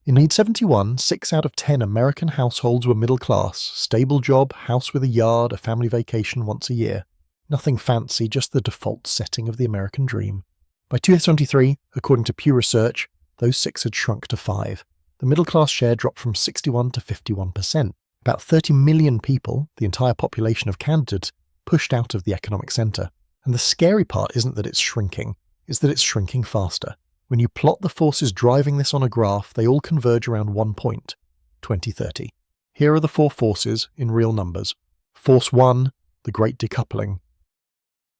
In 1971, 6 out of 10 American households were middle class, stable job, house with a yard, a family vacation once a year. Nothing fancy, just the default setting of the American dream. By 2023, according to Pew Research, those 6 had shrunk to 5. The middle class share dropped from 61 to 51%. About 30 million people, the entire population of candidates, pushed out of the economic centre. And the scary part isn't that it's shrinking, it's that it's shrinking faster. When you plot the forces driving this on a graph, they all converge around one point, 2030. Here are the 4 forces in real numbers. Force 1, the Great Decoupling.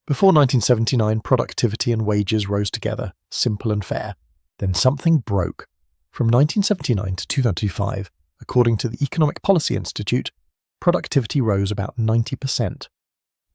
Before 1979, productivity and wages rose together, simple and fair. Then something broke. From 1979 to 2005, according to the Economic Policy Institute, productivity rose about 90%.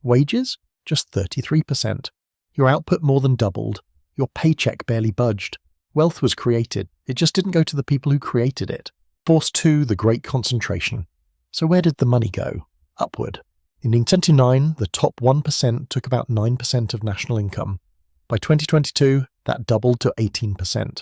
Wages? Just 33%. Your output more than doubled. Your paycheck barely budged. Wealth was created. It just didn't go to the people who created it. Force 2, the Great Concentration. So where did the money go? Upward. In 1979, the top 1% took about 9% of national income. By 2022, that doubled to 18%.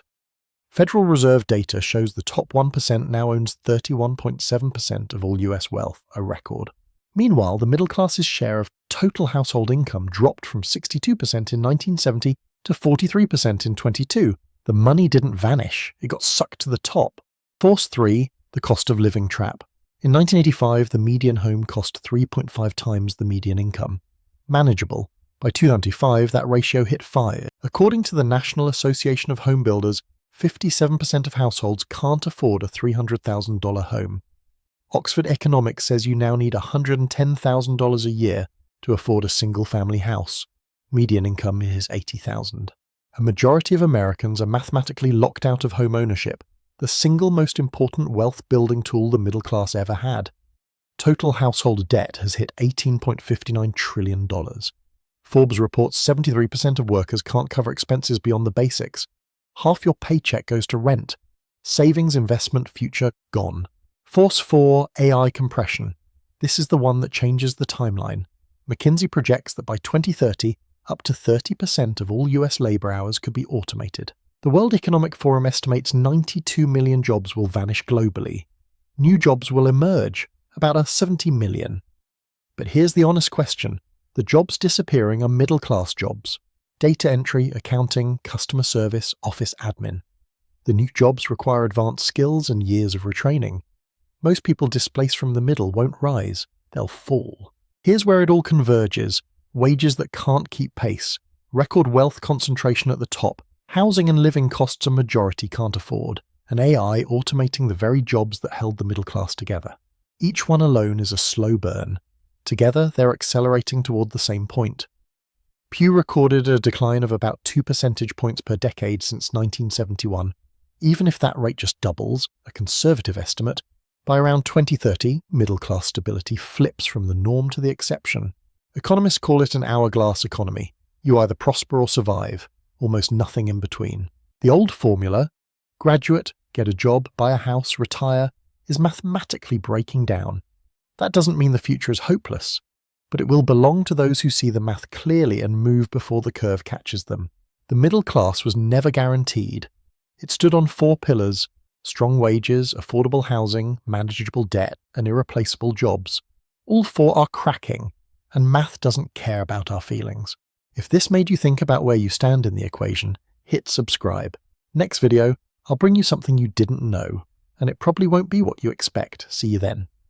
Federal Reserve data shows the top 1% now owns 31.7% of all US wealth, a record. Meanwhile, the middle class's share of total household income dropped from 62% in 1970 to 43% in 22. The money didn't vanish, it got sucked to the top. Force 3, the cost of living trap. In 1985, the median home cost 3.5 times the median income. Manageable. By 2005, that ratio hit 5. According to the National Association of Home Builders, 57% of households can't afford a $300,000 home. Oxford Economics says you now need $110,000 a year to afford a single-family house. Median income is $80,000. A majority of Americans are mathematically locked out of home ownership, the single most important wealth-building tool the middle class ever had. Total household debt has hit $18.59 trillion. Forbes reports 73% of workers can't cover expenses beyond the basics. Half your paycheck goes to rent. Savings, investment, future, gone. Force 4, AI compression. This is the one that changes the timeline. McKinsey projects that by 2030, up to 30% of all US labor hours could be automated. The World Economic Forum estimates 92 million jobs will vanish globally. New jobs will emerge, about 70 million. But here's the honest question. The jobs disappearing are middle-class jobs. Data entry, accounting, customer service, office admin. The new jobs require advanced skills and years of retraining. Most people displaced from the middle won't rise, they'll fall. Here's where it all converges. Wages that can't keep pace. Record wealth concentration at the top. Housing and living costs a majority can't afford, and AI automating the very jobs that held the middle class together. Each one alone is a slow burn. Together, they're accelerating toward the same point. Pew recorded a decline of about 2 percentage points per decade since 1971. Even if that rate just doubles, a conservative estimate, by around 2030, middle-class stability flips from the norm to the exception. Economists call it an hourglass economy. You either prosper or survive. Almost nothing in between. The old formula, graduate, get a job, buy a house, retire, is mathematically breaking down. That doesn't mean the future is hopeless, but it will belong to those who see the math clearly and move before the curve catches them. The middle class was never guaranteed. It stood on 4 pillars: strong wages, affordable housing, manageable debt, and irreplaceable jobs. All 4 are cracking, and math doesn't care about our feelings. If this made you think about where you stand in the equation, hit subscribe. Next video, I'll bring you something you didn't know, and it probably won't be what you expect. See you then.